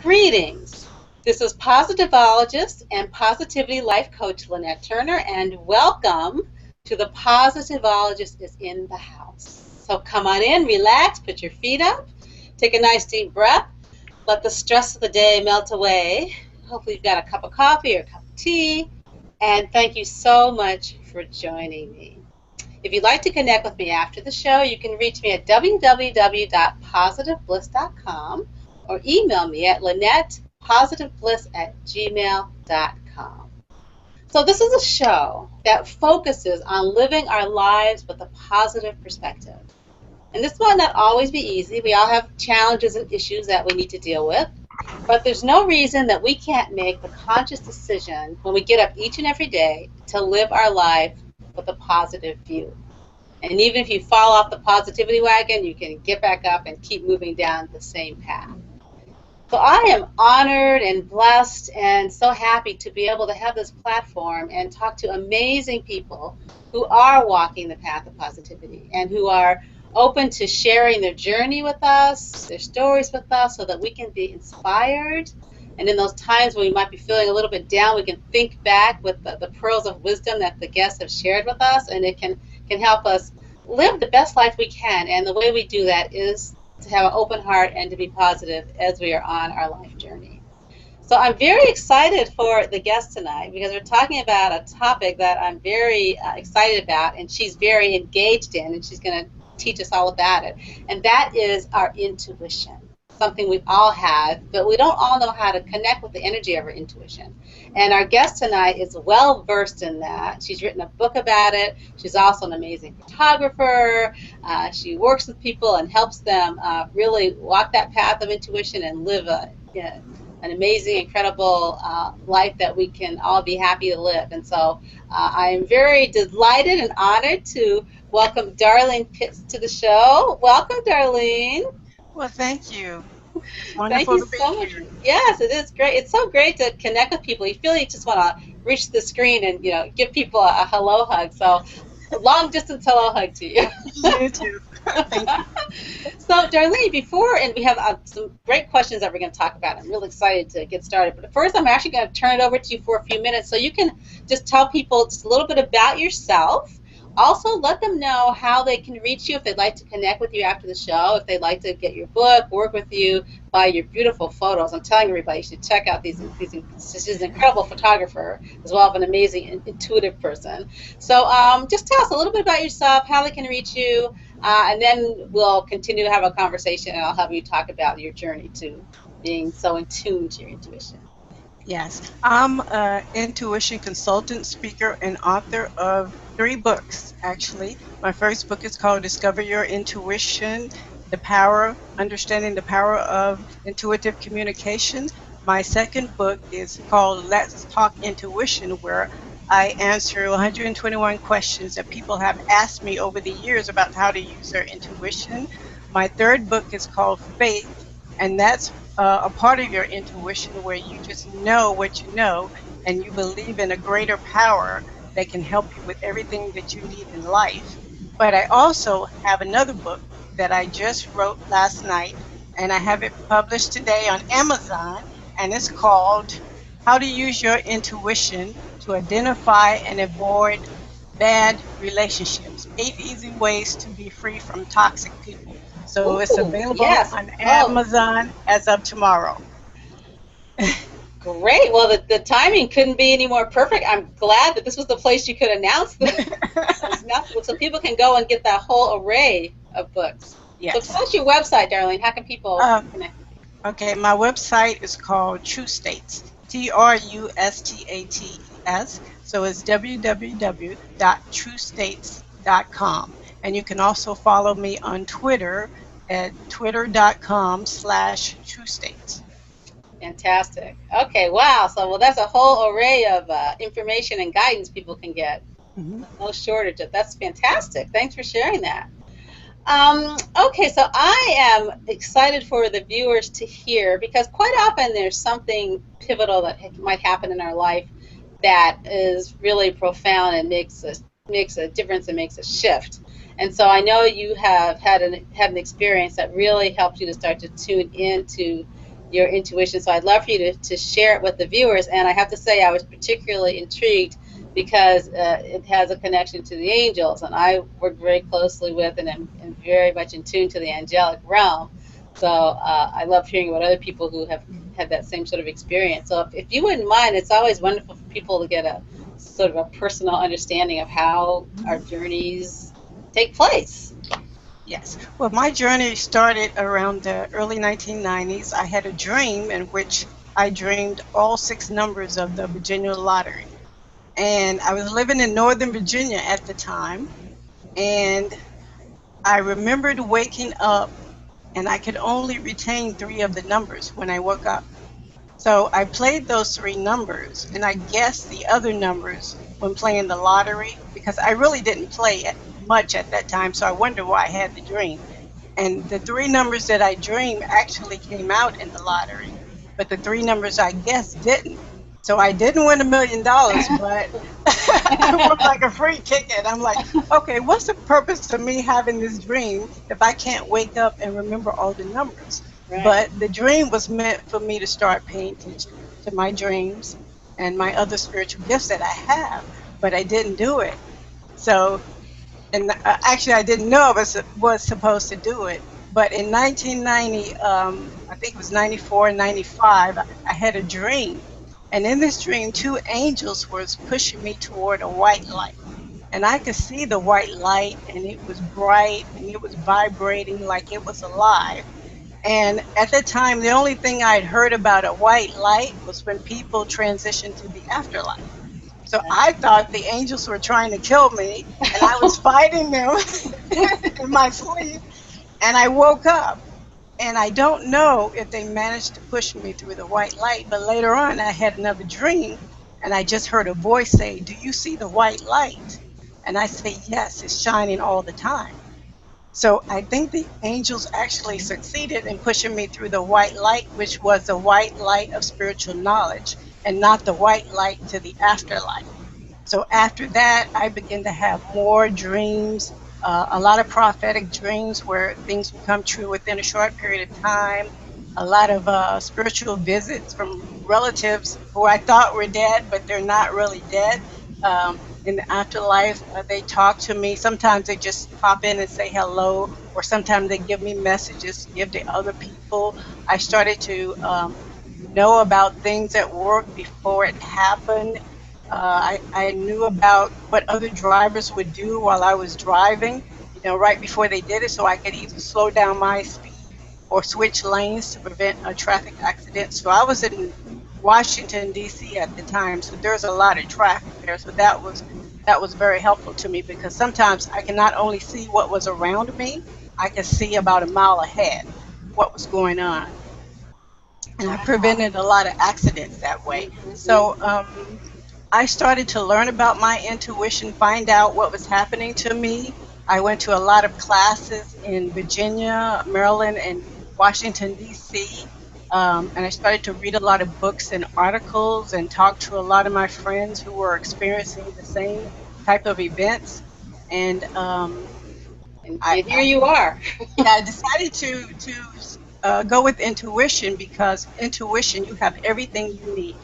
Greetings. This is Positivologist and Positivity Life Coach Lynette Turner, and welcome to the Positivologist is in the house. So come on in, relax, put your feet up, take a nice deep breath, let the stress of the day melt away. Hopefully you've got a cup of coffee or a cup of tea, and thank you so much for joining me. If you'd like to connect with me after the show, you can reach me at www.positivebliss.com or email me at lynettepositivebliss@gmail.com. So this is a show that focuses on living our lives with a positive perspective. And this might not always be easy. We all have challenges and issues that we need to deal with. But there's no reason that we can't make the conscious decision when we get up each and every day to live our life with a positive view. And even if you fall off the positivity wagon, you can get back up and keep moving down the same path. So I am honored and blessed and so happy to be able to have this platform and talk to amazing people who are walking the path of positivity and who are open to sharing their journey with us, their stories with us, so that we can be inspired. And in those times when we might be feeling a little bit down, we can think back with the pearls of wisdom that the guests have shared with us, and it can help us live the best life we can. And the way we do that is to have an open heart and to be positive as we are on our life journey. So I'm very excited for the guest tonight because we're talking about a topic that I'm very excited about, and she's very engaged in, and she's going to teach us all about it. And that is our intuition, something we all have, but we don't all know how to connect with the energy of our intuition. And our guest tonight is well versed in that. She's written a book about it. She's also an amazing photographer. She works with people and helps them really walk that path of intuition and live an amazing, incredible life that we can all be happy to live. And so I am very delighted and honored to welcome Darlene Pitts to the show. Welcome, Darlene. Well, thank you. It's Thank wonderful you to be so much. here. Yes, it is great. It's so great to connect with people. You feel you just want to reach the screen and give people a hello hug. So, a long distance hello hug to you. You too. Thank you. So, Darlene, before, and we have some great questions that we're going to talk about. I'm really excited to get started. But first, I'm actually going to turn it over to you for a few minutes so you can just tell people just a little bit about yourself. Also, let them know how they can reach you if they'd like to connect with you after the show, if they'd like to get your book, work with you, buy your beautiful photos. I'm telling everybody, you should check out these. She's an incredible photographer as well as an amazing, intuitive person. So just tell us a little bit about yourself, how they can reach you, and then we'll continue to have a conversation, and I'll have you talk about your journey to being so in tune to your intuition. Yes, I'm an intuition consultant, speaker, and author of 3 books, actually. My first book is called Discover Your Intuition, Understanding the Power of Intuitive Communication. My second book is called Let's Talk Intuition, where I answer 121 questions that people have asked me over the years about how to use their intuition. My third book is called Faith, and that's a part of your intuition where you just know what you know and you believe in a greater power that can help you with everything that you need in life. But I also have another book that I just wrote last night, and I have it published today on Amazon, and it's called How to Use Your Intuition to Identify and Avoid Bad Relationships, 8 Easy Ways to Be Free from Toxic People. So it's Ooh, available yes. on Oh, Amazon as of tomorrow. great. Well, the timing couldn't be any more perfect. I'm glad that this was the place you could announce this, so people can go and get that whole array of books. So Yes. tell us your website, Darlene. How can people Uh, connect with you? okay, my website is called True States, Trustates. So it's www.truestates.com. And you can also follow me on Twitter at twitter.com/truestates. Fantastic. Okay, wow. So, well, that's a whole array of information and guidance people can get. Mhm. No shortage of. That's fantastic. Thanks for sharing that. Okay, so I am excited for the viewers to hear because quite often there's something pivotal that might happen in our life that is really profound and makes a difference and makes a shift. And so I know you have had an experience that really helped you to start to tune into your intuition. So I'd love for you to share it with the viewers. And I have to say, I was particularly intrigued because it has a connection to the angels, and I work very closely with and am very much in tune to the angelic realm. So I love hearing about other people who have had that same sort of experience. So if you wouldn't mind, it's always wonderful for people to get a sort of a personal understanding of how our journeys take place. Yes. Well, my journey started around the early 1990s. I had a dream in which I dreamed all 6 numbers of the Virginia lottery. And I was living in Northern Virginia at the time. And I remembered waking up, and I could only retain 3 of the numbers when I woke up. So I played those 3 numbers, and I guessed the other numbers when playing the lottery, because I really didn't play it much at that time, so I wonder why I had the dream. And the 3 numbers that I dreamed actually came out in the lottery, but the 3 numbers I guessed didn't. So I didn't win $1 million, but I won like a free ticket. I'm like, okay, what's the purpose of me having this dream if I can't wake up and remember all the numbers? Right. But the dream was meant for me to start paying attention to my dreams and my other spiritual gifts that I have, but I didn't do it. So, and actually I didn't know I was supposed to do it. But in 1990, I think it was 94, 95, I had a dream. And in this dream, 2 angels were pushing me toward a white light. And I could see the white light, and it was bright, and it was vibrating like it was alive. And at that time, the only thing I'd heard about a white light was when people transitioned to the afterlife. So I thought the angels were trying to kill me, and I was fighting them in my sleep. And I woke up. And I don't know if they managed to push me through the white light, but later on I had another dream, and I just heard a voice say, "Do you see the white light?" And I say, "Yes, it's shining all the time." So I think the angels actually succeeded in pushing me through the white light, which was the white light of spiritual knowledge, and not the white light to the afterlife. So after that, I began to have more dreams, a lot of prophetic dreams where things would come true within a short period of time, a lot of spiritual visits from relatives who I thought were dead, but they're not really dead. In the afterlife, they talk to me. Sometimes they just pop in and say hello, or sometimes they give me messages to give to other people. I started to know about things at work before it happened. I knew about what other drivers would do while I was driving, right before they did it, so I could either slow down my speed or switch lanes to prevent a traffic accident. So I was in Washington, D.C. at the time, so there's a lot of traffic there. So that was very helpful to me, because sometimes I can not only see what was around me, I could see about a mile ahead what was going on. And I prevented a lot of accidents that way. So I started to learn about my intuition, find out what was happening to me. I went to a lot of classes in Virginia, Maryland, and Washington, D.C., and I started to read a lot of books and articles and talk to a lot of my friends who were experiencing the same type of events. And here you are. I decided to go with intuition, because intuition, you have everything you need.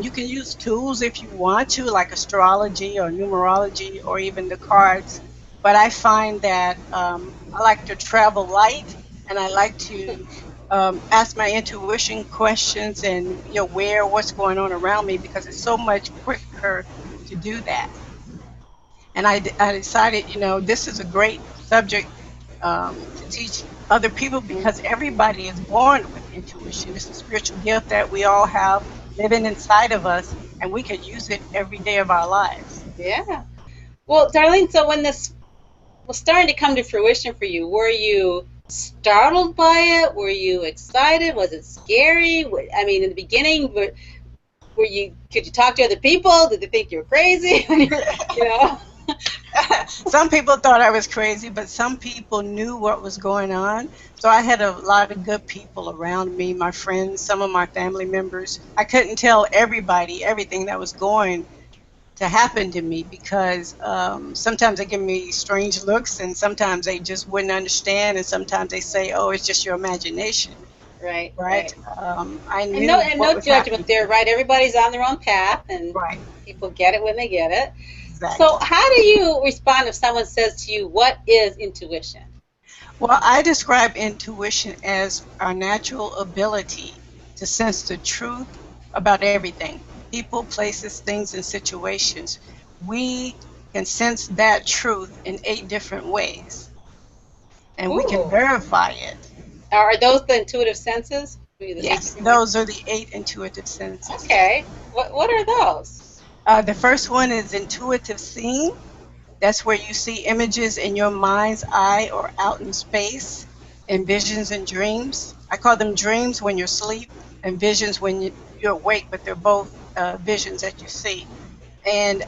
You can use tools if you want to, like astrology or numerology or even the cards. But I find that I like to travel light, and I like to ask my intuition questions and aware what's going on around me, because it's so much quicker to do that. And I decided, this is a great subject to teach other people, because everybody is born with intuition. It's a spiritual gift that we all have living inside of us, and we could use it every day of our lives. Yeah. Well, Darlene, so when this was starting to come to fruition for you, were you startled by it? Were you excited? Was it scary? I mean, in the beginning, could you talk to other people? Did they think you were crazy? Some people thought I was crazy, but some people knew what was going on. So I had a lot of good people around me, my friends, some of my family members. I couldn't tell everybody everything that was going to happen to me, because sometimes they give me strange looks, and sometimes they just wouldn't understand, and sometimes they say, "Oh, it's just your imagination." Right, right? right. I And knew what no was happening judgment to there, me. right? Everybody's on their own path, and Right, people get it when they get it. So, exactly. how do you respond if someone says to you, "What is intuition?" Well, I describe intuition as our natural ability to sense the truth about everything, people, places, things, and situations. We can sense that truth in 8 different ways, and we can Ooh, verify it. are those the intuitive senses? Maybe the eight Yes, different ways. those are the 8 intuitive senses. Okay, what are those? The first one is intuitive seeing. That's where you see images in your mind's eye or out in space, and visions and dreams. I call them dreams when you're asleep and visions when you're awake, but they're both visions that you see. And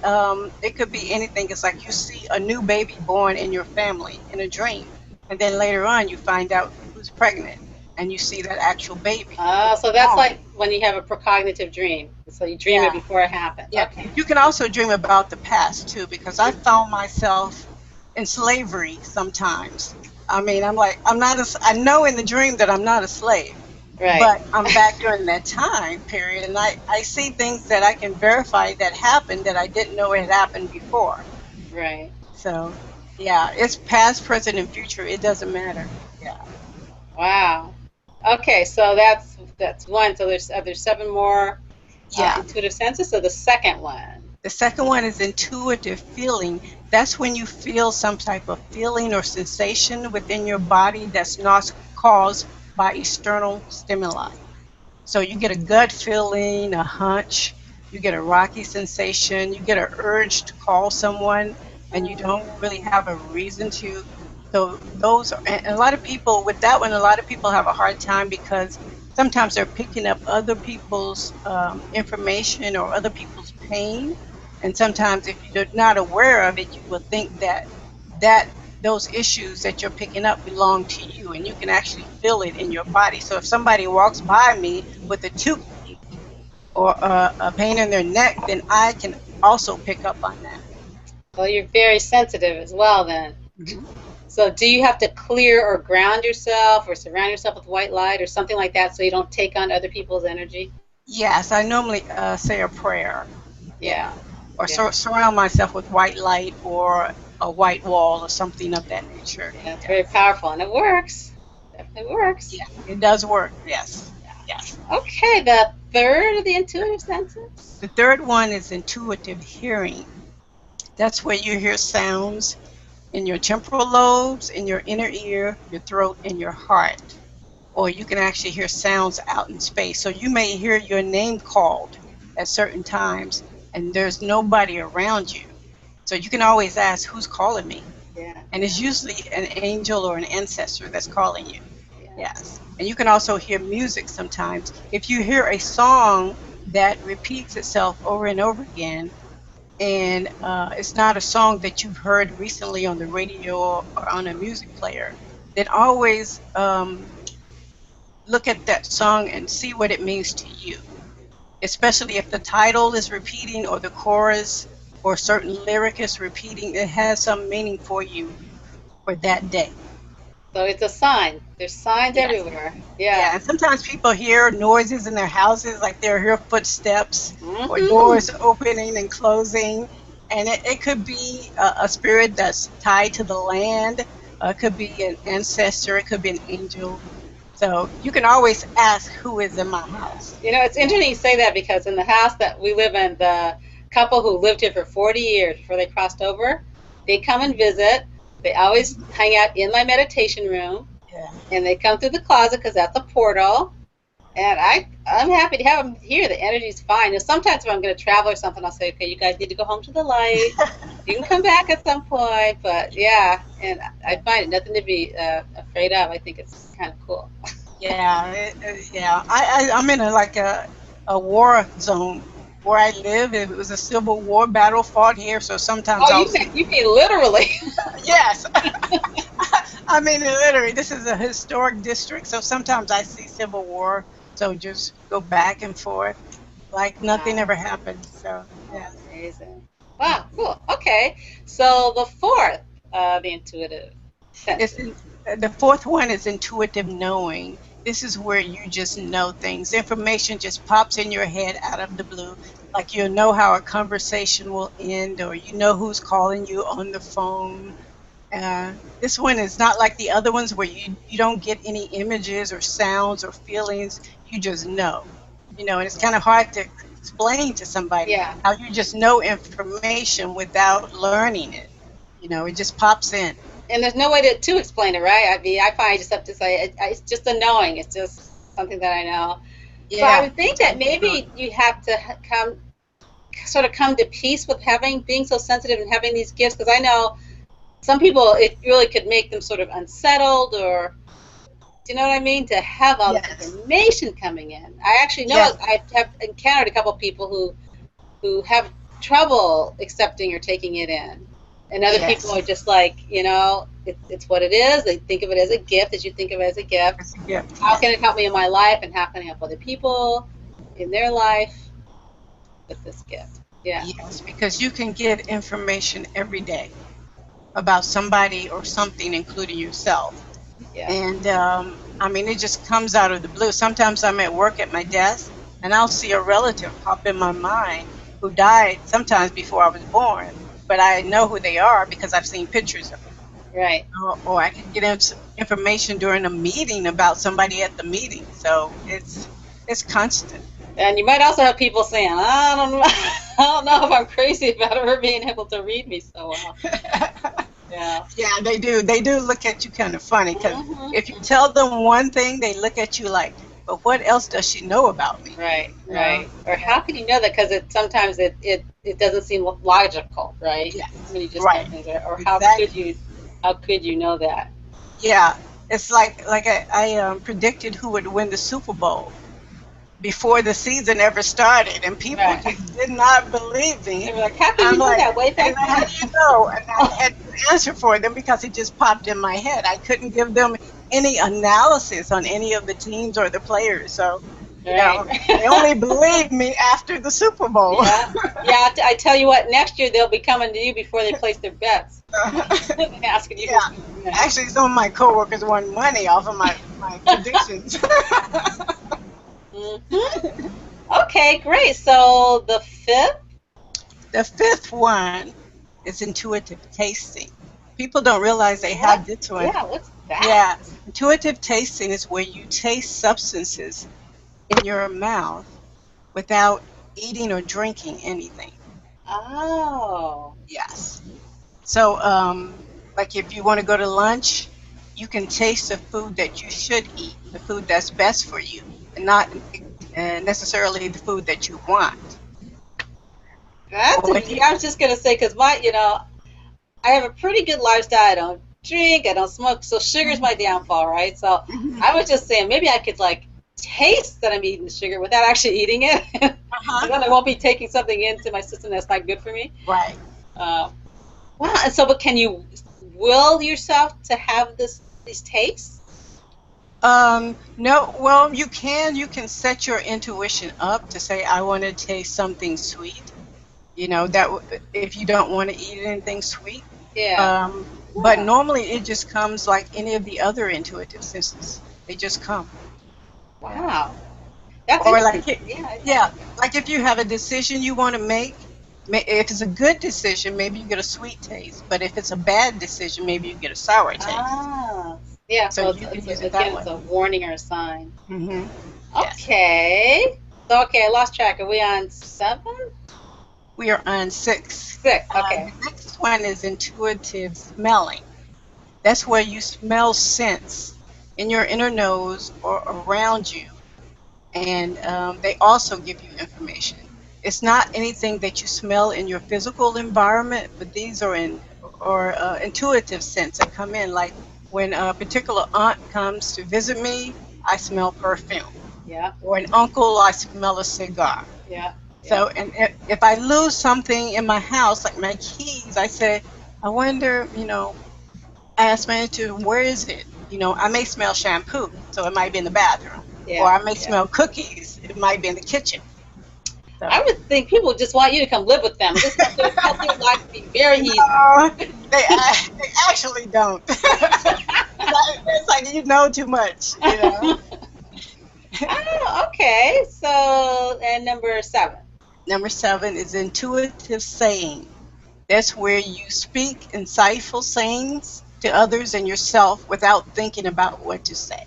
it could be anything. It's like you see a new baby born in your family in a dream, and then later on you find out who's pregnant, and you see that actual baby So that's born. like when you have a precognitive dream. So you dream it Yeah. before it happens. Yeah, Okay. you can also dream about the past too, because I found myself in slavery sometimes. I mean, I'm like, I'm not a, I know in the dream that I'm not a slave, Right. but I'm back during that time period, and I see things that I can verify that happened that I didn't know it had happened before. Right. So, yeah, it's past, present, and future. It doesn't matter. Yeah. Wow. Okay, so that's one. So there's seven more Yeah. intuitive senses. So the second one. The second one is intuitive feeling. That's when you feel some type of feeling or sensation within your body that's not caused by external stimuli. So you get a gut feeling, a hunch, you get a rocky sensation, you get an urge to call someone, and you don't really have a reason to. So those are, and a lot of people with that one, a lot of people have a hard time because sometimes they're picking up other people's information or other people's pain, and sometimes if you're not aware of it, you will think that those issues that you're picking up belong to you, and you can actually feel it in your body. So if somebody walks by me with a toothache or a pain in their neck, then I can also pick up on that. Well, you're very sensitive as well then. Mhm. So do you have to clear or ground yourself or surround yourself with white light or something like that so you don't take on other people's energy? Yes, I normally say a prayer. Yeah. Yeah. Or Yeah. surround myself with white light or a white wall or something of that nature. Yeah, it's very Yes. powerful and it works. Definitely works. Yeah, it does work. Yes. Yes. Okay, the third of the intuitive senses. The third one is intuitive hearing. That's where you hear sounds in your temporal lobes, in your inner ear, your throat, and your heart. Or you can actually hear sounds out in space. So you may hear your name called at certain times, and there's nobody around you. So you can always ask, who's calling me? Yeah, And it's usually an angel or an ancestor that's calling you. yeah. Yes. And you can also hear music sometimes. If you hear a song that repeats itself over and over again, and it's not a song that you've heard recently on the radio or on a music player, then always look at that song and see what it means to you, especially if the title is repeating or the chorus or certain lyric is repeating. It has some meaning for you for that day. So it's a sign. There's signs Yes. everywhere. Yeah, Yeah. and sometimes people hear noises in their houses, like they hear footsteps or Hmm. doors opening and closing. And it could be a spirit that's tied to the land. It could be an ancestor. It could be an angel. So you can always ask who is in my house. It's interesting you say that because in the house that we live in, the couple who lived here for 40 years before they crossed over, they come and visit. They always hang out in my meditation room, Yeah. and they come through the closet because that's a portal. And I'm happy to have them here. The energy's fine. And sometimes if I'm going to travel or something, I'll say, okay, you guys need to go home to the light. You can come back at some point. But yeah, and I find it nothing to be afraid of. I think it's kind of cool. Yeah, yeah. I'm in a war zone where I live. It was a Civil War battle fought here, so sometimes Oh, I'll see. you mean literally? Yes, I mean literally. This is a historic district, so sometimes I see Civil War. So just go back and forth like nothing Wow, ever happened. So yeah. amazing. Wow, cool. Okay, so the fourth, the intuitive It's senses. the fourth one is intuitive knowing. this is where you just know things. Information just pops in your head out of the blue. Like you'll know how a conversation will end, or you know who's calling you on the phone. This one is not like the other ones where you don't get any images or sounds or feelings. You just know. And it's kind of hard to explain to somebody Yeah. how you just know information without learning it. It just pops in. And there's no way to explain it, right? I mean, I find I just have to say it's just a knowing. It's just something that I know. So I Yeah. would think that maybe you have to come to peace with being so sensitive and having these gifts, because I know some people it really could make them sort of unsettled, or do you know what I mean? To have all this Yes. information coming in. I actually know Yes. I have encountered a couple people who have trouble accepting or taking it in. And other Yes. people are just like, it's what it is. They think of it as a gift, as you think of it as a gift. It's a gift. How can it help me in my life, and how can it help other people in their life with this gift? Yeah. Yes, because you can get information every day about somebody or something, including yourself. Yeah. And I mean, it just comes out of the blue. Sometimes I'm at work at my desk, and I'll see a relative pop in my mind who died sometimes before I was born, but I know who they are because I've seen pictures of them. Right. Or I can get information during a meeting about somebody at the meeting. So it's constant. And you might also have people saying, I don't know, I don't know if I'm crazy about her being able to read me so well. Yeah. Yeah, they do. They do look at you kind of funny because Mhm. if you tell them one thing, they look at you like, but what else does she know about me? Right, Yeah. right. Or how can you know that? Because sometimes it doesn't seem logical, right? Yes. When you just Right. say things, or Exactly. how could you know that? Yeah, it's like I predicted who would win the Super Bowl before the season ever started, and people Right. just did not believe They me. were like, how can I'm you know like, that way back how then? do you know? And I had to answer for them because it just popped in my head. I couldn't give them any analysis on any of the teams or the players, so Right. they only believed me after the Super Bowl. Yeah. Yeah. I tell you what, next year they'll be coming to you before they place their bets, asking you. Yeah. Actually, some of my coworkers won money off of my predictions. Mhm. Okay, great. So the fifth. The fifth one is intuitive tasting. People don't realize they have this one. Yeah. What's that? Yeah, intuitive tasting is where you taste substances in your mouth without eating or drinking anything. Oh. Yes. So, like if you want to go to lunch, you can taste the food that you should eat, the food that's best for you, and not necessarily the food that you want. That's Or if you, I was just gonna say, because I have a pretty good lifestyle. I don't drink, I don't smoke, so sugar's my downfall, right? So I was just saying maybe I could like taste that I'm eating the sugar without actually eating it. And then I won't be taking something into my system that's not good for me. right. Wow. And so, but can you will yourself to have these tastes? No, well, you can set your intuition up to say, I want to taste something sweet. If you don't want to eat anything sweet. Yeah. But normally it just comes like any of the other intuitive senses. They just come. Wow. That's Or interesting. yeah, like if you have a decision you want to make, if it's a good decision, maybe you get a sweet taste. But if it's a bad decision, maybe you get a sour taste. Ah. Yeah. So So you can it's use it that again, way. it's a warning or a sign. Mm-hmm. Yes. Okay. So okay, I lost track. Are we on 7? We are on 6. 6. Okay. The next one is intuitive smelling. That's where you smell scents in your inner nose or around you, and they also give you information. It's not anything that you smell in your physical environment, but these are intuitive scents that come in. Like when a particular aunt comes to visit me, I smell perfume. Yeah. Or an uncle, I smell a cigar. Yeah. So, and if I lose something in my house, like my keys, I say, I wonder, I ask my intuition, where is it? I may smell shampoo, so it might be in the bathroom. Yeah. Or I may smell cookies, it might be in the kitchen. So. I would think people just want you to come live with them. Just help their life be very easy. No, they actually don't. It's like you know too much. Oh, okay. So, and number 7. Number 7 is intuitive saying. That's where you speak insightful sayings to others and yourself without thinking about what to say.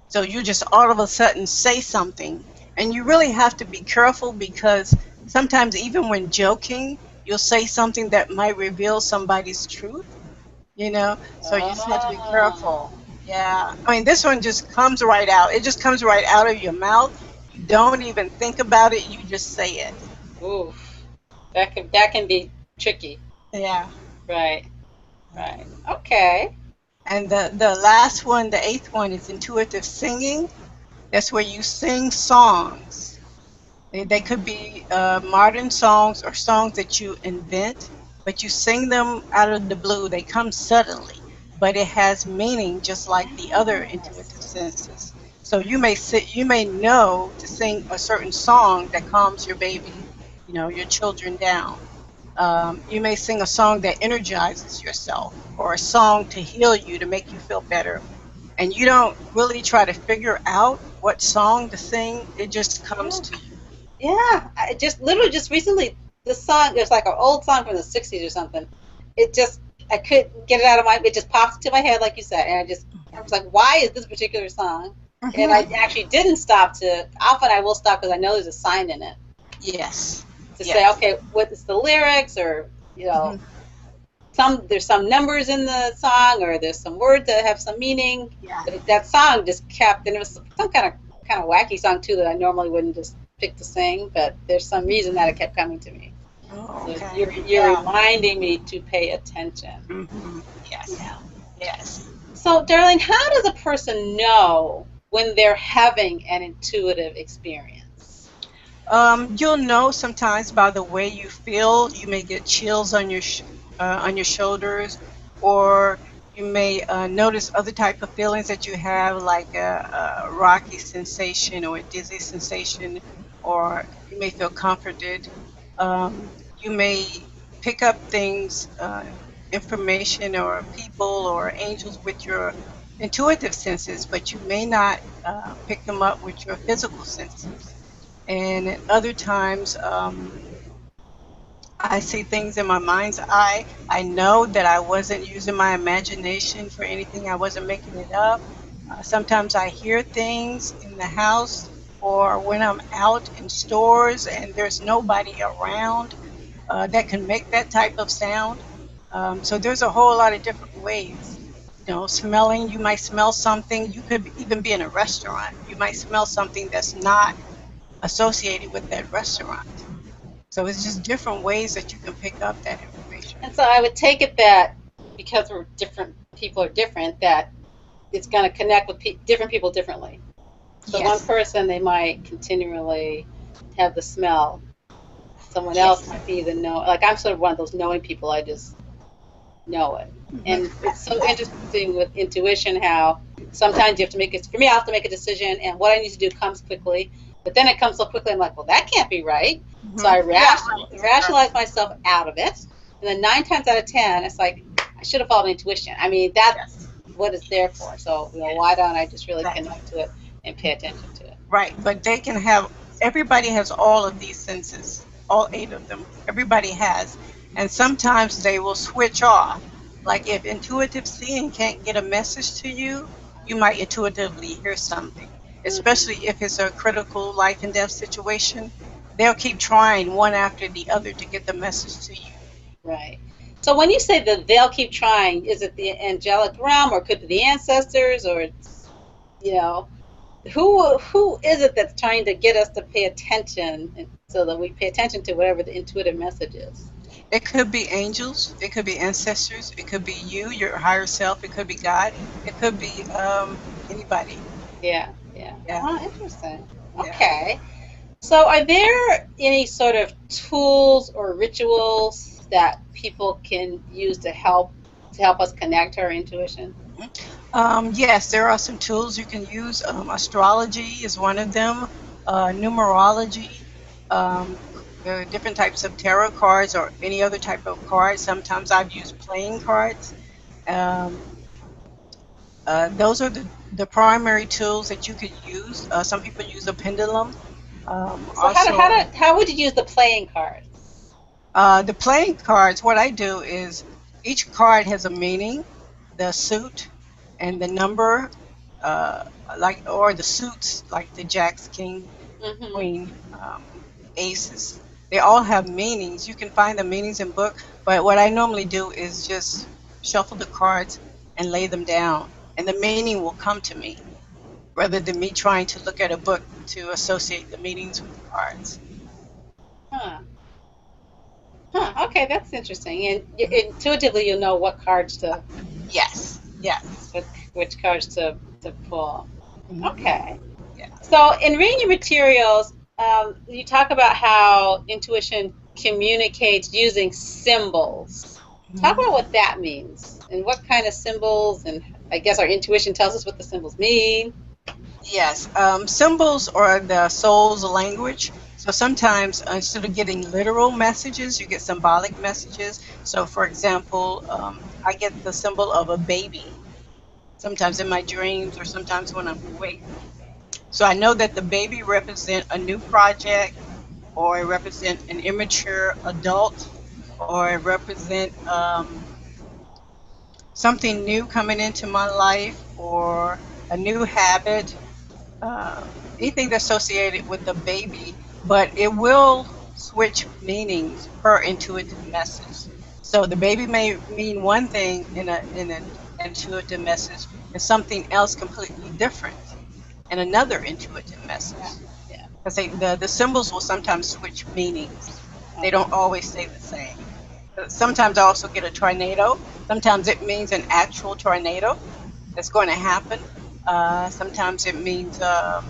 So you just all of a sudden say something, and you really have to be careful because sometimes even when joking, you'll say something that might reveal somebody's truth, you know? So you just have to be Oh, careful. Yeah. I mean, this one just comes right out. It just comes right out of your mouth. You don't even think about it, you just say it. oof. That can be tricky. Yeah. Right. Right. Okay. And the last one, the eighth one, is intuitive singing. That's where you sing songs. They could be modern songs or songs that you invent, but you sing them out of the blue. They come suddenly, but it has meaning just like the other intuitive Yes. senses. So you may know to sing a certain song that calms your baby, your children down. You may sing a song that energizes yourself, or a song to heal you to make you feel better. And you don't really try to figure out what song to sing, it just comes Yeah. to you. Yeah. I just literally just recently, this song, it's like an old song from the 60s or something. It just, I couldn't get it out of my, it just popped into my head, like you said. And I was like, why is this particular song? And I Hmm. actually didn't stop to, often I will stop because I know there's a sign in it Yes. to say, Yes. okay, what is the lyrics, or, Hmm. there's some numbers in the song, or there's some words that have some meaning. Yeah. But that song just kept, and it was some kind of wacky song too that I normally wouldn't just pick to sing, but there's some reason that it kept coming to me. Oh, So okay. you're Yeah. reminding me to pay attention. Hmm. Yes. Yeah. Yes. So, Darlene, how does a person know when they're having an intuitive experience? You'll know sometimes by the way you feel. You may get chills on your shoulders, or you may notice other type of feelings that you have, like a rocky sensation or a dizzy sensation, or you may feel comforted. You may pick up things, information, or people, or angels with your intuitive senses, but you may not pick them up with your physical senses. And at other times, I see things in my mind's eye. I know that I wasn't using my imagination for anything, I wasn't making it up. Sometimes I hear things in the house or when I'm out in stores and there's nobody around that can make that type of sound. So there's a whole lot of different ways. Smelling, you might smell something. You could even be in a restaurant. You might smell something that's not associated with that restaurant. So it's just different ways that you can pick up that information. And so I would take it that because we're different, people are different, that it's going to connect with different people differently. So one Yes, person, they might continually have the smell. Someone else yes. might be the know. Like I'm sort of one of those knowing people. I just know it. And Hmm. it's so interesting with intuition how sometimes you have to make it. For me, I have to make a decision, and what I need to do comes quickly. But then it comes so quickly, I'm like, well, that can't be right. So I Yeah, right. rationalize myself out of it. And then 9 times out of 10, it's like, I should have followed intuition. I mean, that's Yes, what it's there for. So, yes, why don't I just really exactly. connect to it and pay attention to it? Right, but they can have, everybody has all of these senses, all eight of them. Everybody has. And sometimes they will switch off. Like if intuitive seeing can't get a message to you, you might intuitively hear something, Hmm. especially if it's a critical life and death situation. They'll keep trying one after the other to get the message to you. Right. So when you say that they'll keep trying, is it the angelic realm, or could it be the ancestors, or it's, you know, who is it that's trying to get us to pay attention, so that we pay attention to whatever the intuitive message is? It could be angels, it could be ancestors, it could be you, your higher self, it could be God, it could be anybody. Yeah, yeah. Yeah, Interesting. yeah. Okay. So are there any sort of tools or rituals that people can use to help us connect to our intuition? Yes, there are some tools you can use. Astrology is one of them, numerology. There are different types of tarot cards or any other type of cards. Sometimes I've used playing cards. Um, those are the primary tools that you could use. Some people use a pendulum. So Also, how would you use the playing card? the playing cards, what I do is each card has a meaning, the suit and the number, uh, or the suits, like the jacks, king, Mm-hmm. queen, aces. They all have meanings. You can find the meanings in book, but what I normally do is just shuffle the cards and lay them down, and the meaning will come to me rather than me trying to look at a book to associate the meanings with the cards. Huh. Huh. Okay, that's interesting. And intuitively, you'll know what cards to, Yes, yes. which, which cards to pull. Mhm. Okay. Yeah. So in reading your materials, you talk about how intuition communicates using symbols. Talk about Mhm. what that means and what kind of symbols, and I guess our intuition tells us what the symbols mean. Yes, symbols are the soul's language. So sometimes instead of getting literal messages, you get symbolic messages. So, for example, I get the symbol of a baby, sometimes in my dreams or sometimes when I'm awake. So I know that the baby represent a new project, or it represent an immature adult, or it represent something new coming into my life, or a new habit, uh, anything that's associated with the baby, but it will switch meanings per intuitive message. So the baby may mean one thing in an intuitive message and something else completely different in another intuitive Yeah, message. yeah. Because the symbols will sometimes switch meanings. They Okay. don't always stay the same. Sometimes I also get a tornado. Sometimes it means an actual tornado that's going to happen. Sometimes it means a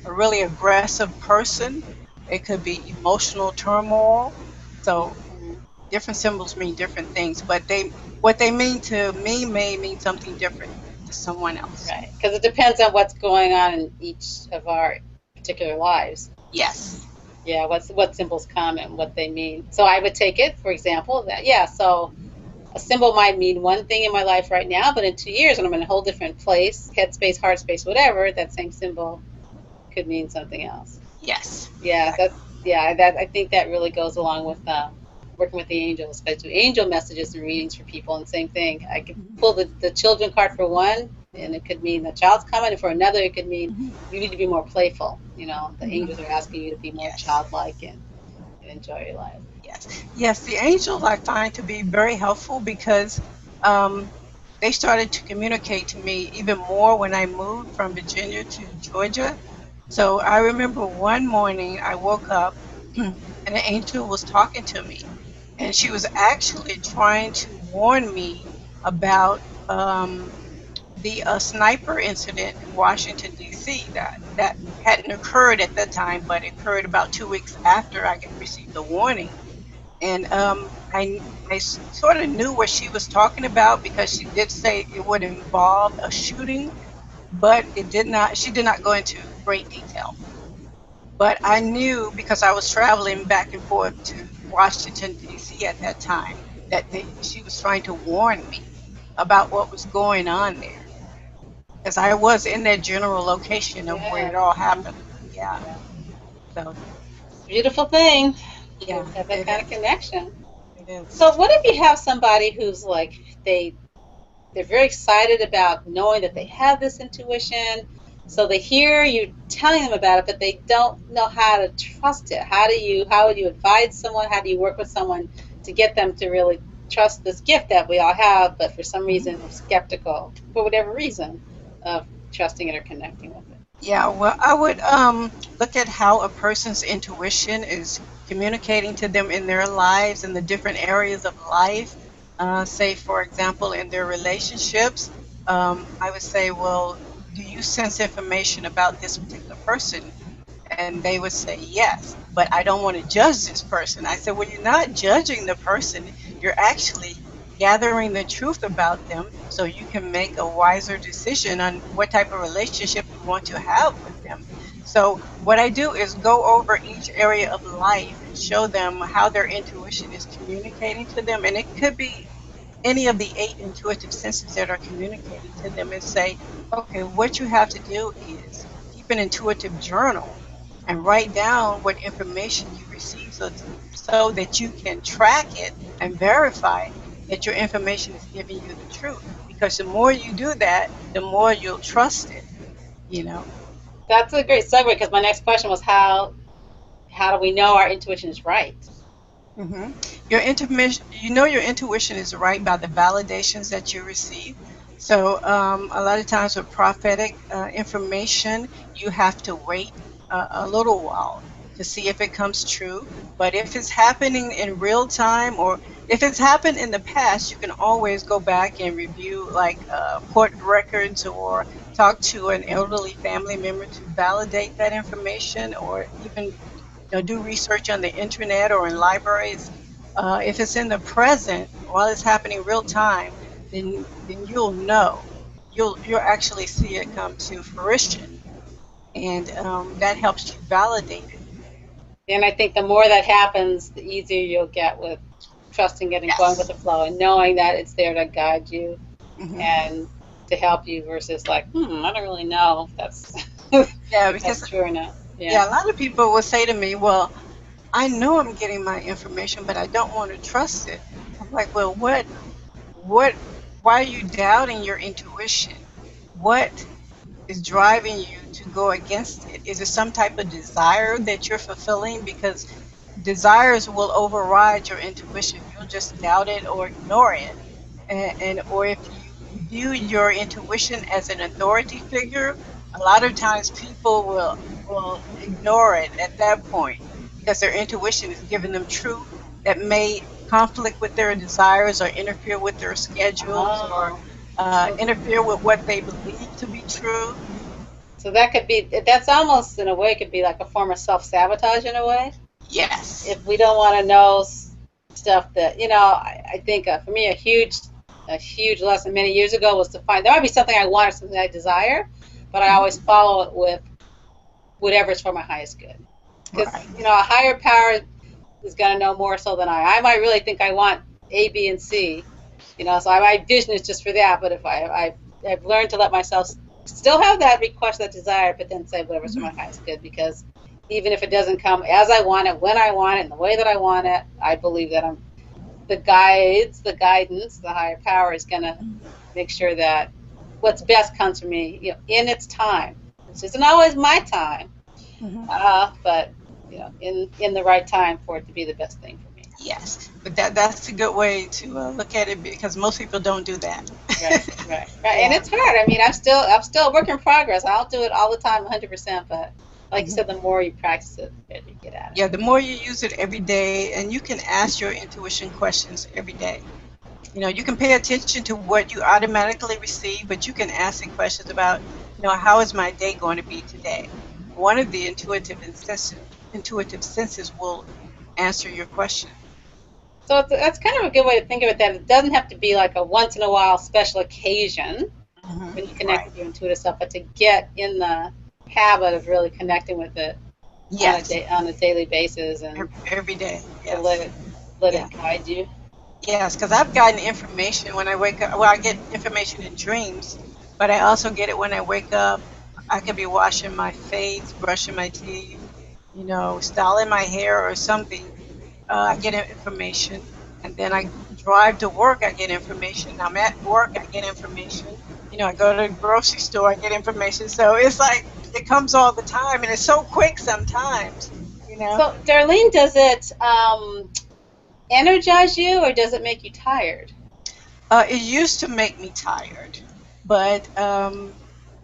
really aggressive person. It could be emotional turmoil. So Mhm. different symbols mean different things, but they what they mean to me may mean something different to someone else. Right, because it depends on what's going on in each of our particular lives. Yes. Yeah, what symbols come and what they mean. So I would take it, for example, that yeah, so a symbol might mean one thing in my life right now, but in 2 years when I'm in a whole different place, head space, heart space, whatever, that same symbol could mean something else. Yes. Yeah, Exactly. that's yeah, that I think that really goes along with working with the angels. I do angel messages and readings for people, and same thing. I could pull the children card for one, and it could mean the child's coming, and for another, it could mean Mhm. you need to be more playful. The Mhm. angels are asking you to be more Yes. childlike and enjoy your life. Yes, yes, the angels I find to be very helpful because um, they started to communicate to me even more when I moved from Virginia to Georgia. So I remember one morning I woke up and an angel was talking to me, and she was actually trying to warn me about the sniper incident in Washington, D.C. that hadn't occurred at that time, but it occurred about 2 weeks after I received the warning. And I sort of knew what she was talking about because she did say it would involve a shooting, but it did not. She did not go into great detail. But I knew because I was traveling back and forth to Washington D.C. at that time that she was trying to warn me about what was going on there because I was in that general location of where Yeah, it all yeah, happened. Yeah. yeah. So It's a beautiful thing yeah, to have that it kind of is. connection. It is. So what if you have somebody who's like they're very excited about knowing that they have this intuition. So they hear you telling them about it, but they don't know how to trust it. How would you advise someone? How do you work with someone to get them to really trust this gift that we all have, but for some reason are skeptical, for whatever reason, of trusting it or connecting with it? Yeah, well, I would look at how a person's intuition is communicating to them in their lives in the different areas of life. Say, for example, in their relationships, I would say, well, do you sense information about this particular person? And they would say, yes, but I don't want to judge this person. I said, well, you're not judging the person. You're actually gathering the truth about them so you can make a wiser decision on what type of relationship you want to have with them. So, what I do is go over each area of life and show them how their intuition is communicating to them. And it could be any of the 8 intuitive senses that are communicated to them and say, okay, what you have to do is keep an intuitive journal and write down what information you receive so that you can track it and verify that your information is giving you the truth. Because the more you do that, the more you'll trust it, you know. That's a great segue because my next question was how do we know our intuition is right? hmm Your intuition, you know, your intuition is right by the validations that you receive. So a lot of times with prophetic information, you have to wait a little while to see if it comes true. But if it's happening in real time, or if it's happened in the past, you can always go back and review like court records, or talk to an elderly family member to validate that information, or even do research on the internet or in libraries. If it's in the present while it's happening real time, then you'll know. You'll actually see it come to fruition, and that helps you validate it. And I think the more that happens, the easier you'll get with trusting it and going with Yes. the flow and knowing that it's there to guide you hmm and to help you versus like, I don't really know if that's Yeah, if that's because true or not. Yeah. yeah, a lot of people will say to me, "Well, I know I'm getting my information, but I don't want to trust it." I'm like, "Well, what? Why are you doubting your intuition? What is driving you to go against it? Is it some type of desire that you're fulfilling? Because desires will override your intuition. You'll just doubt it or ignore it. And or if you view your intuition as an authority figure, a lot of times people will ignore it at that point because their intuition is giving them truth that may conflict with their desires or interfere with their schedules, or Oh. So interfere with what they believe to be true. so that could be that's almost in a way could be like a form of self-sabotage in a way. Yes. If we don't want to know stuff that I think for me a huge lesson many years ago was to find there might be something I want or something I desire, but I always Mhm. follow it with whatever's for my highest good. Because Right. a higher power is going to know more so than I might really think I want A, B, and C. So my vision is just for that. But if I've learned to let myself still have that request, that desire, but then say whatever's for my Mhm. highest good, because even if it doesn't come as I want it, when I want it, in the way that I want it, I believe that the guidance, the higher power is going to make sure that what's best comes for me, in its time. This isn't always my time, Mhm. but in the right time for it to be the best thing for me. Yes, but that's a good way to look at it, because most people don't do that. Right, right, right. And Yeah. it's hard. I mean, I'm still a work in progress. I don't do it all the time, 100%. But like you Mhm. said, the more you practice it, the better you get at it. Yeah, the more you use it every day, and you can ask your intuition questions every day. You can pay attention to what you automatically receive, but you can ask it questions about, how is my day going to be today? One of the intuitive senses will answer your question. So that's kind of a good way to think of it. That it doesn't have to be like a once in a while special occasion when you connect Right. with your intuitive self, but to get in the habit of really connecting with it Yes. on a daily basis and Every day. to let Yes. it let Yeah. it guide you. Yes, because I've gotten information when I wake up. Well, I get information in dreams, but I also get it when I wake up. I could be washing my face, brushing my teeth, styling my hair or something. I get information, and then I drive to work. I get information. I'm at work. I get information. I go to the grocery store. I get information. So it's like it comes all the time, and it's so quick sometimes. You know. So, Darlene, does it energize you or does it make you tired? It used to make me tired, but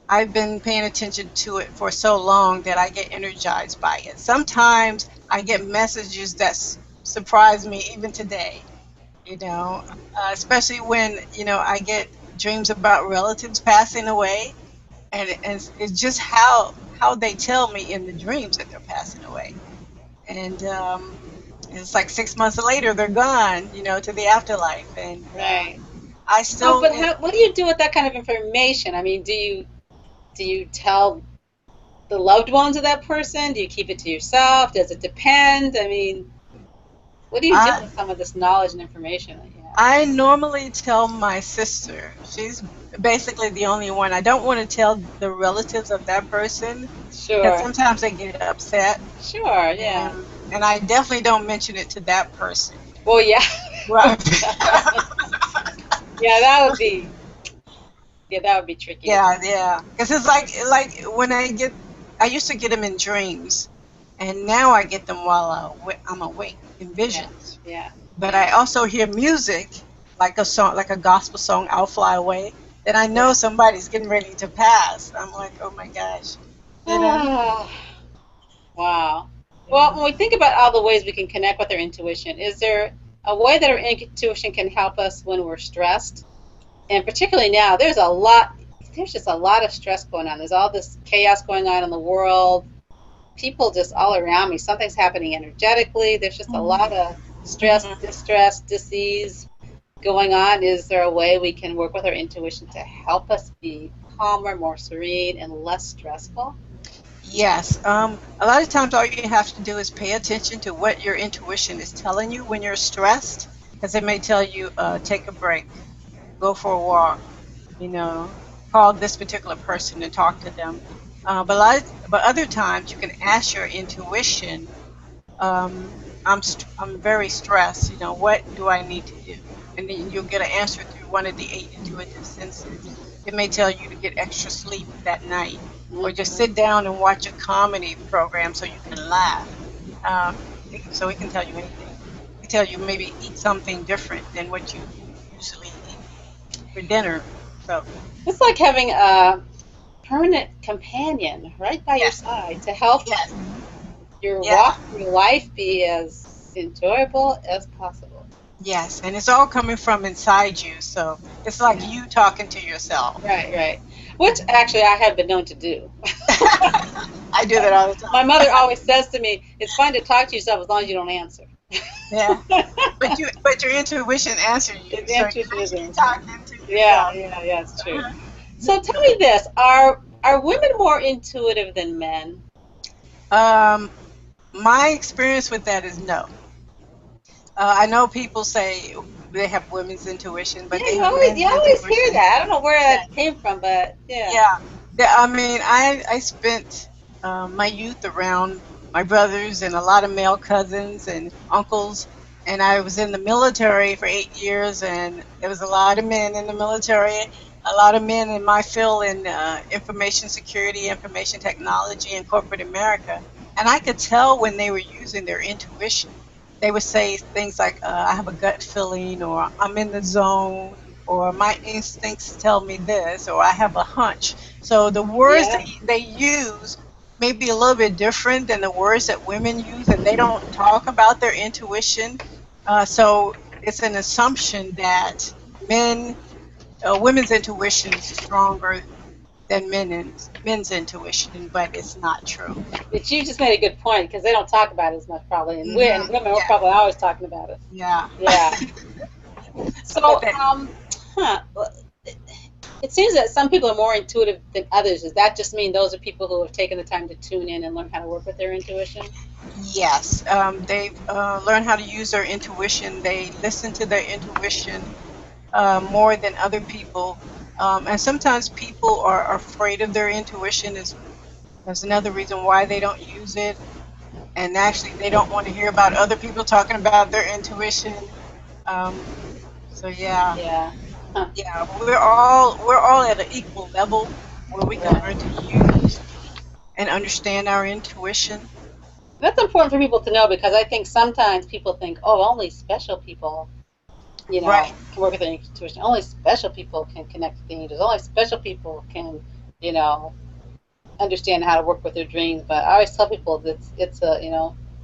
I've been paying attention to it for so long that I get energized by it. Sometimes I get messages that surprise me even today, especially when, I get dreams about relatives passing away, and it's just how they tell me in the dreams that they're passing away. And it's like 6 months later, they're gone, to the afterlife. And Right. I So, still, but what do you do with that kind of information? I mean, do you tell the loved ones of that person? Do you keep it to yourself? Does it depend? I mean, what do you do I, with some of this knowledge and information that you I normally tell my sister. She's basically the only one. I don't want to tell the relatives of that person because Sure. sometimes they get upset, Sure. Yeah. and I definitely don't mention it to that person. Well, yeah. Right. Yeah, that would be. Yeah, that would be tricky to Yeah, tell. yeah. Because it's like when I used to get them in dreams, and now I get them while I'm awake in Yeah. visions. Yeah. But Yeah. I also hear music, like a song, like a gospel song, "I'll Fly Away." Then I know Yeah. somebody's getting ready to pass. I'm like, oh my gosh, you know? Ah, wow. Well, Yeah. when we think about all the ways we can connect with our intuition, is there a way that our intuition can help us when we're stressed? And particularly now, there's just a lot of stress going on. There's all this chaos going on in the world. People just all around me, something's happening energetically. There's just a lot Mhm. of stress, Mhm. distress, disease going on. Is there a way we can work with our intuition to help us be calmer, more serene, and less stressful? Yes. A lot of times, all you have to do is pay attention to what your intuition is telling you when you're stressed, because it may tell you, take a break, go for a walk, you know, call this particular person and talk to them. But other times you can ask your intuition, I'm very stressed, what do I need to do? And then you'll get an answer through one of the eight intuitive senses. It may tell you to get extra sleep that night, or just Hmm. sit down and watch a comedy program so you can laugh. So it can tell you anything. It can tell you maybe eat something different than what you usually eat for dinner. So It's like having a permanent companion right by your yes, side to help yes, your yeah, walk through life be as enjoyable as possible. yes, and it's all coming from inside you. So it's like Yeah, you talking to yourself. right, right. Which actually I have been known to do. I do that all the My time. mother always says to me, "It's fine to talk to yourself as long as you don't answer." Yeah, but your intuition answers you, The so you're intuition is actually answering. talking to Yeah, yourself. yeah, yeah, it's true. Uh-huh. So tell me this: are women more intuitive than men? Um, my experience with that is no. I know people say they have women's intuition, but Yeah, they have men's you always hear intuition. that. I don't know where Yeah, that came from, but yeah. yeah. I mean, I spent my youth around my brothers and a lot of male cousins and uncles, and I was in the military for 8 years, and there was a lot of men in the military, a lot of men in my field in information security, information technology, and corporate America, and I could tell when they were using their intuition. They would say things like, "I have a gut feeling," or "I'm in the zone," or "my instincts tell me this," or "I have a hunch." So the words that Yeah. they use may be a little bit different than the words that women use, and they don't talk about their intuition. So it's an assumption that women's intuition is stronger than men's intuition, but it's not true. But you just made a good point because they don't talk about it as much probably, and Hmm. women we're Yeah, probably always talking about it. yeah. Yeah. But So, well, it seems that some people are more intuitive than others. Does that just mean those are people who have taken the time to tune in and learn how to work with their intuition? yes, they've learned how to use their intuition. They listen to their intuition more than other people. And sometimes people are afraid of their intuition. That's another reason why they don't use it. And actually, they don't want to hear about other people talking about their intuition. Um, so yeah, Yeah. Huh. yeah, we're all at an equal level where we can learn Yeah. to use and understand our intuition. That's important for people to know because I think sometimes people think, oh, only special people, Right. can work with their intuition. Only special people can connect with the angels. Only special people can, you know, understand how to work with their dreams. But I always tell people that it's a,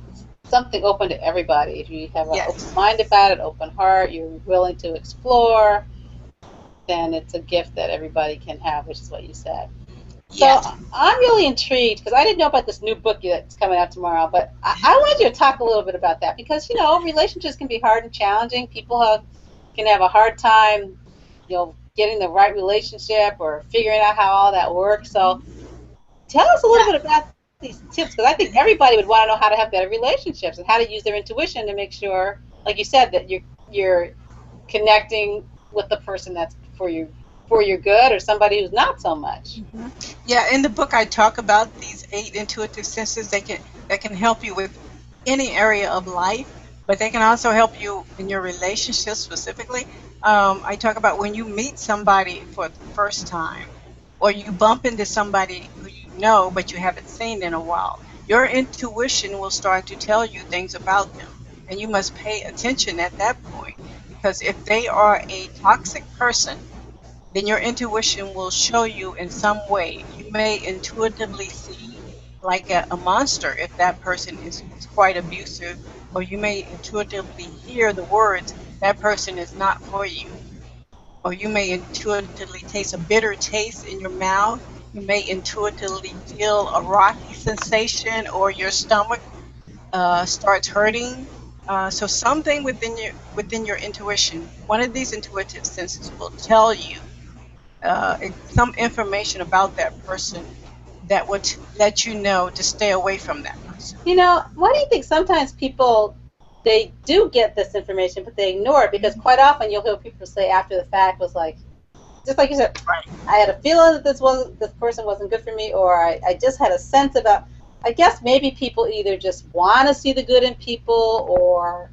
it's something open to everybody. If you have an open Yes. mind about it, open heart, you're willing to explore, then it's a gift that everybody can have, which is what you said. So Yes. I'm really intrigued because I didn't know about this new book that's coming out tomorrow, but I wanted you to talk a little bit about that because relationships can be hard and challenging. Can have a hard time, getting the right relationship or figuring out how all that works. So tell us a little Yeah. bit about these tips because I think everybody would want to know how to have better relationships and how to use their intuition to make sure, like you said, that you're connecting with the person that's for your good, or somebody who's not so much. Yeah, in the book I talk about these 8 intuitive senses that can help you with any area of life, but they can also help you in your relationships specifically. I talk about when you meet somebody for the first time, or you bump into somebody who you know but you haven't seen in a while. Your intuition will start to tell you things about them, and you must pay attention at that point, because if they are a toxic person, then your intuition will show you in some way. You may intuitively see like a monster if that person is quite abusive, or you may intuitively hear the words, that person is not for you. Or you may intuitively taste a bitter taste in your mouth. You may intuitively feel a rocky sensation, or your stomach starts hurting. So something within your intuition, one of these intuitive senses will tell you some information about that person that would let you know to stay away from that person. Why do you think sometimes people, they do get this information, but they ignore it? Because quite often you'll hear people say after the fact, was like, just like you said, Right. I had a feeling that this person wasn't good for me, or I just had a sense about. I guess maybe people either just want to see the good in people, or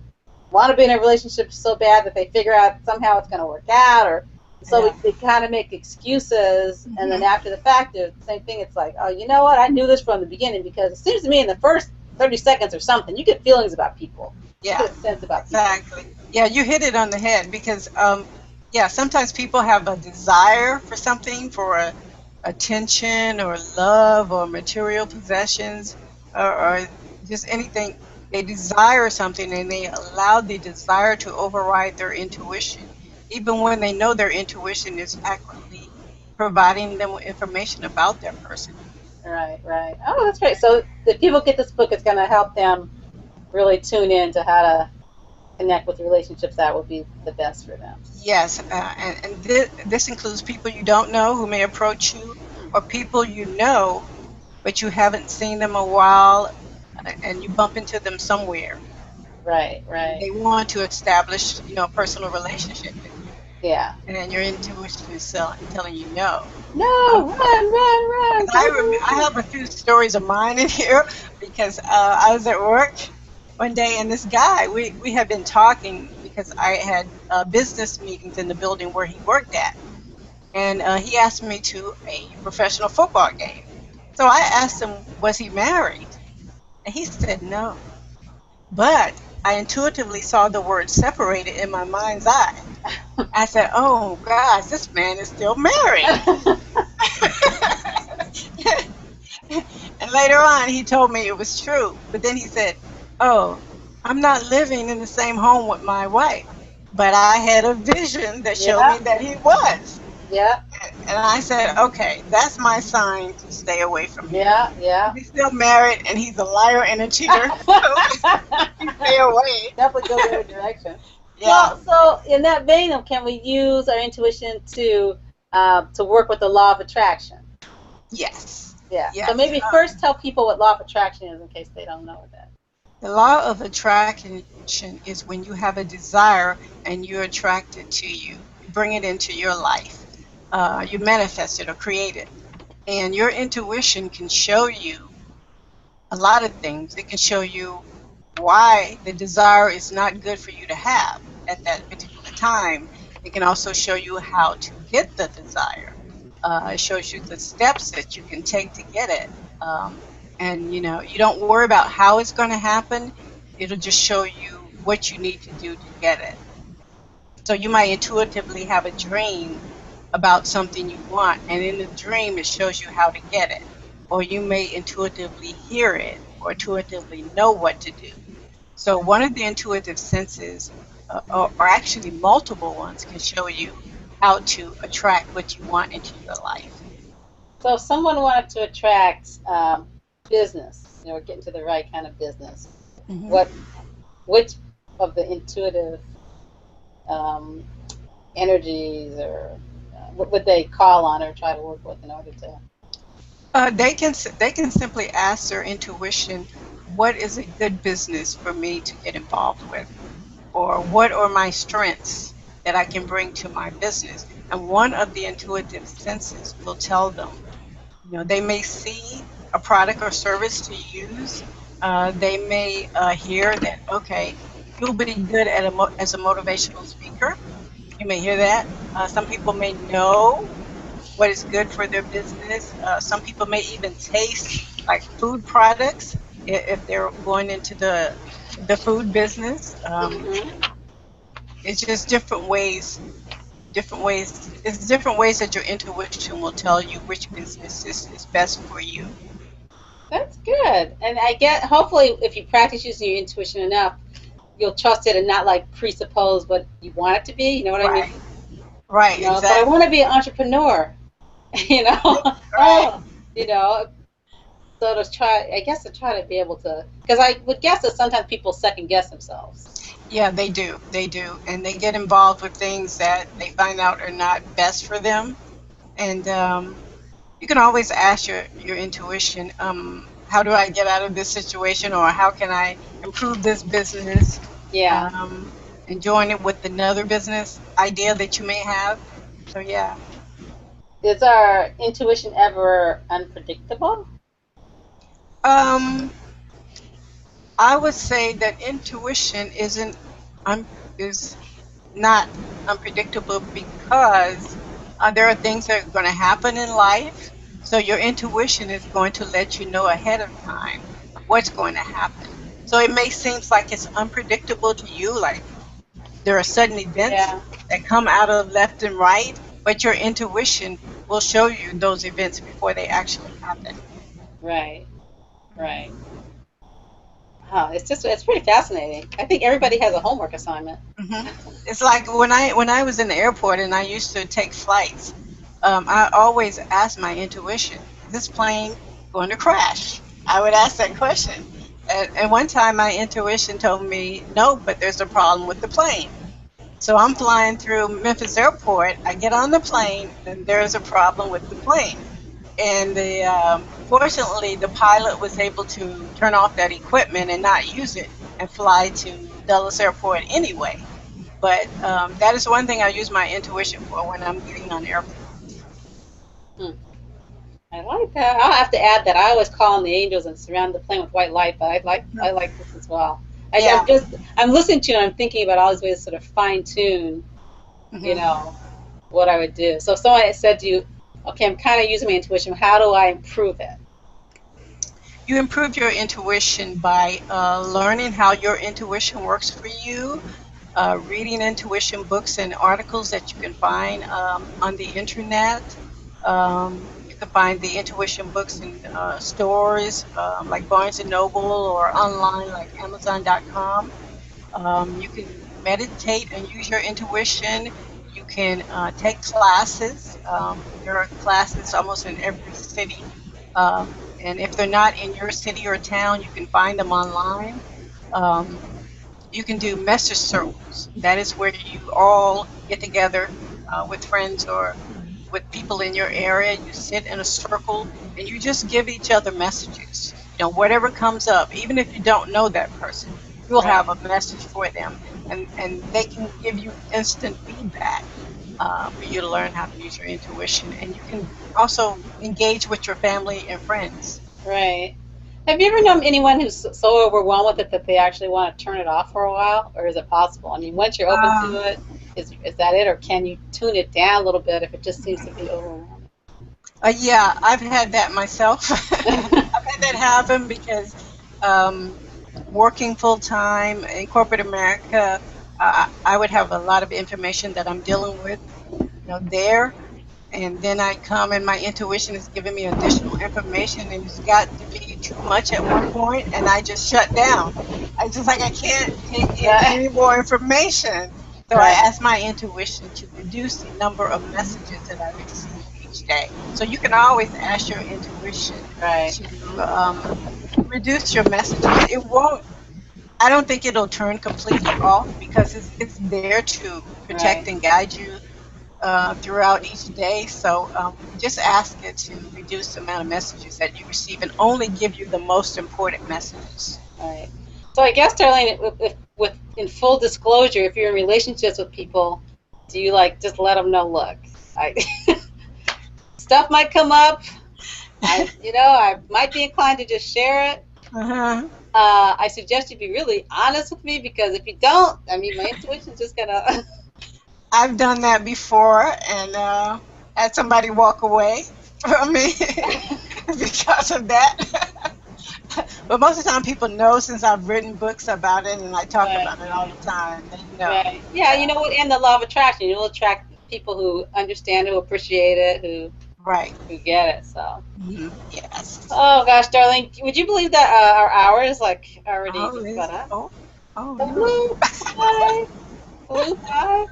want to be in a relationship so bad that they figure out somehow it's going to work out, or so they kind of make excuses, and then after the fact, the same thing. It's like, oh, you know what? I knew this from the beginning, because it seems to me in the first 30 seconds or something, you get feelings about people. Yeah, you get a sense about exactly. People. Yeah, you hit it on the head, because yeah, sometimes people have a desire for something, for attention or love or material possessions, or just anything. They desire something, and they allow the desire to override their intuition, even when they know their intuition is accurately providing them with information about that person. Right. Oh, that's great. So if people get this book, it's going to help them really tune in to how to connect with relationships that will be the best for them. Yes, and this includes people you don't know who may approach you, or people you know but you haven't seen them a while, and you bump into them somewhere. Right. They want to establish, a personal relationship with you. Yeah. And your intuition is telling you no. No, run. I have a few stories of mine in here, because I was at work one day, and this guy, we had been talking because I had business meetings in the building where he worked at. And he asked me to a professional football game. So I asked him, was he married? And he said no. But I intuitively saw the word separated in my mind's eye. I said, oh gosh, this man is still married. And later on, he told me it was true. But then he said, oh, I'm not living in the same home with my wife. But I had a vision that showed me that he was. Yeah. And I said, okay, that's my sign to stay away from him. Yeah. He's still married, and he's a liar and a cheater. You stay away. Definitely go the other direction. Yeah. Well, so in that vein, can we use our intuition to work with the law of attraction? Yes. Yeah. Yes. So maybe first tell people what law of attraction is, in case they don't know what that is. The law of attraction is when you have a desire and you're attracted to you bring it into your life. You manifest it or create it. And your intuition can show you a lot of things. It can show you why the desire is not good for you to have at that particular time. It can also show you how to get the desire. It shows you the steps that you can take to get it. And you don't worry about how it's going to happen. It'll just show you what you need to do to get it. So you might intuitively have a dream about something you want, and in the dream it shows you how to get it. Or you may intuitively hear it, or intuitively know what to do. So one of the intuitive senses, or actually multiple ones, can show you how to attract what you want into your life. So if someone wanted to attract business, get into the right kind of business, which of the intuitive energies, or what would they call on or try to work with in order to? They can simply ask their intuition, what is a good business for me to get involved with, or what are my strengths that I can bring to my business. And one of the intuitive senses will tell them. They may see a product or service to use. They may hear that, okay, you'll be good at as a motivational speaker. You may hear that. Some people may know what is good for their business. Some people may even taste like food products if they're going into the food business. It's just different ways. It's different ways that your intuition will tell you which business is best for you. That's good. And I get, hopefully, if you practice using your intuition enough, you'll trust it and not like presuppose what you want it to be. You know what I mean? Right, But exactly. I want to be an entrepreneur. Right. So to try to be able to, because I would guess that sometimes people second guess themselves. Yeah, they do. They do. And they get involved with things that they find out are not best for them. And you can always ask your intuition, how do I get out of this situation, or how can I improve this business? Yeah. And join it with another business idea that you may have. So yeah. Is our intuition ever unpredictable? I would say that intuition is not unpredictable because there are things that are going to happen in life. So your intuition is going to let you know ahead of time what's going to happen. So it may seem like it's unpredictable to you, like there are sudden events that come out of left and right, but your intuition will show you those events before they actually happen. Right. It's pretty fascinating. I think everybody has a homework assignment. It's like when I was in the airport and I used to take flights, I always asked my intuition, is this plane going to crash? I would ask that question. And one time my intuition told me, no, but there's a problem with the plane. So I'm flying through Memphis Airport. I get on the plane, and there's a problem with the plane. And fortunately, the pilot was able to turn off that equipment and not use it and fly to Dulles Airport anyway. But that is one thing I use my intuition for when I'm getting on airplanes. I like that. I'll have to add that. I always call on the angels and surround the plane with white light, but I like this as well. I'm listening to you and I'm thinking about all these ways to sort of fine tune, what I would do. So if someone said to you, okay, I'm kind of using my intuition, how do I improve it? You improve your intuition by learning how your intuition works for you, reading intuition books and articles that you can find on the internet. You can find the intuition books in stores like Barnes & Noble or online like Amazon.com. You can meditate and use your intuition. You can take classes. There are classes almost in every city. And if they're not in your city or town, you can find them online. You can do message circles. That is where you all get together with friends or with people in your area. You sit in a circle and you just give each other messages. Whatever comes up, even if you don't know that person, you'll have a message for them, and they can give you instant feedback for you to learn how to use your intuition. And you can also engage with your family and friends. Right. Have you ever known anyone who's so overwhelmed with it that they actually want to turn it off for a while, or is it possible? I mean, once you're open to it, is that it, or can you tune it down a little bit if it just seems to be overwhelming? Yeah, I've had that myself. I've had that happen because working full time in corporate America, I would have a lot of information that I'm dealing with, there. And then I come and my intuition is giving me additional information, and it's got to be too much at one point, and I just shut down. I can't take in any more information. So I ask my intuition to reduce the number of messages that I receive each day. So you can always ask your intuition to reduce your messages. It won't. I don't think it'll turn completely off because it's there to protect and guide you throughout each day. So just ask it to reduce the amount of messages that you receive and only give you the most important messages. Right. So I guess, Darlene, in full disclosure, if you're in relationships with people, do you like just let them know, look, I stuff might come up. I might be inclined to just share it. Uh-huh. I suggest you be really honest with me, because if you don't, I mean, my intuition's just gonna. I've done that before and had somebody walk away from me because of that. But most of the time, people know since I've written books about it and I talk Right, about it all the time. They know. right. Yeah, you Yeah. know what? And the law of attraction, you'll attract people who understand, who appreciate it, Right. who get it. So. Yes. Oh gosh, darling, would you believe that our hour is like already Oh, just is about it? up? Oh, oh The no. blue pie, blue pie.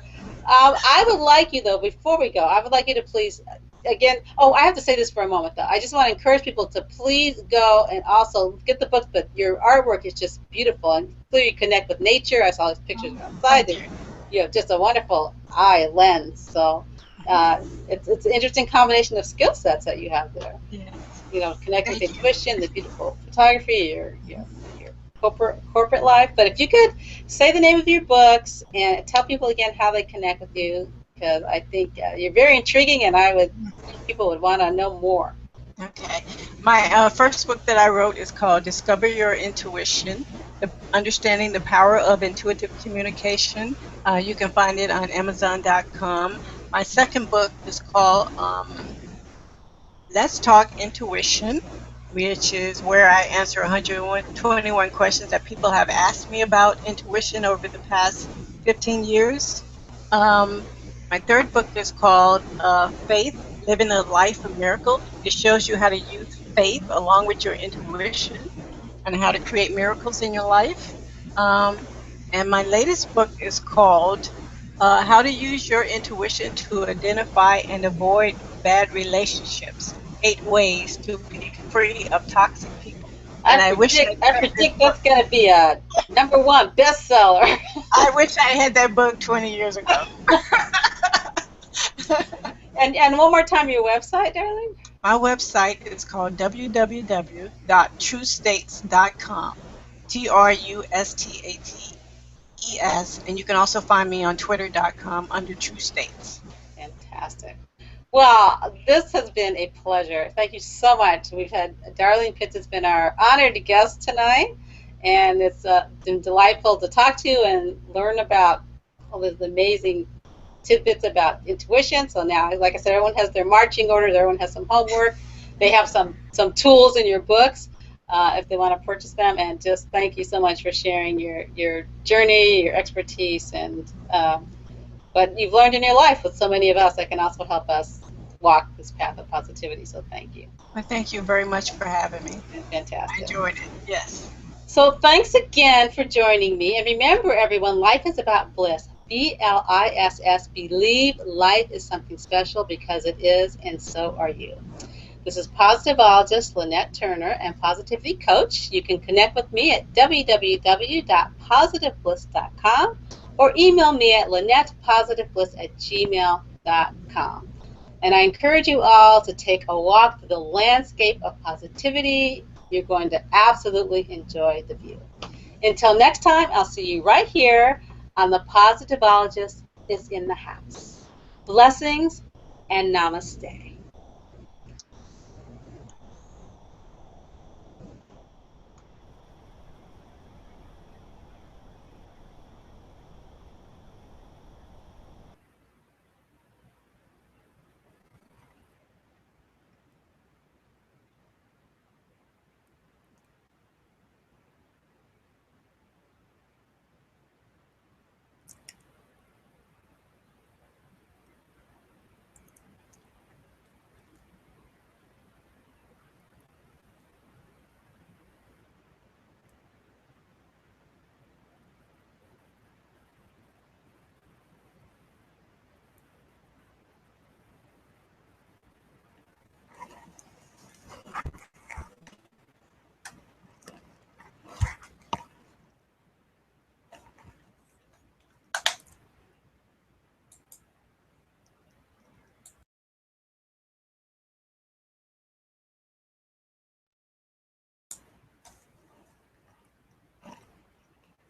I would like you though, before we go, I would like you to please, again. Oh, I have to say this for a moment though. I just want to encourage people to please go and also get the books. But your artwork is just beautiful, and clearly you connect with nature. I saw these pictures Oh, outside. thank That you. you have just a wonderful eye lens. So it's an interesting combination of skill sets that you have there. Yes. Connect with Thank you. intuition, the beautiful photography, your corporate life. But if you could say the name of your books and tell people again how they connect with you, because I think you're very intriguing, and I would think people would want to know more. Okay. My first book that I wrote is called Discover Your Intuition, Understanding the Power of Intuitive Communication. You can find it on Amazon.com. My second book is called Let's Talk Intuition, which is where I answer 121 questions that people have asked me about intuition over the past 15 years. My third book is called Faith, Living a Life of Miracle. It shows you how to use faith along with your intuition and how to create miracles in your life. Um, and my latest book is called How to Use Your Intuition to Identify and Avoid Bad Relationships, 8 Ways to Be Free of Toxic People. I And I wish I predict, I had this predict book. that's going to be a #1 bestseller. I wish I had that book 20 years ago. And one more time, your website, darling. My website is called www.truestates.com. TRUSTATES. And you can also find me on twitter.com under True States. Fantastic. Well, this has been a pleasure. Thank you so much. We've had Darlene Pitts has been our honored guest tonight, and it's been delightful to talk to you and learn about all these amazing tidbits about intuition. So now, like I said, everyone has their marching orders. Everyone has some homework. They have some tools in your books if they want to purchase them. And just thank you so much for sharing your journey, your expertise, and but you've learned in your life with so many of us that can also help us walk this path of positivity. So thank you. Well, thank you very much for having me. It's been I fantastic. enjoyed it. Yes. So thanks again for joining me. And remember, everyone, life is about bliss. BLISS. Believe life is something special, because it is, and so are you. This is positivologist Lynette Turner and positivity coach. You can connect with me at www.positivebliss.com or email me at lynettepositivebliss@gmail.com. And I encourage you all to take a walk through the landscape of positivity. You're going to absolutely enjoy the view. Until next time, I'll see you right here on The Positivologist is in the House. Blessings and namaste.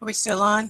Are we still on?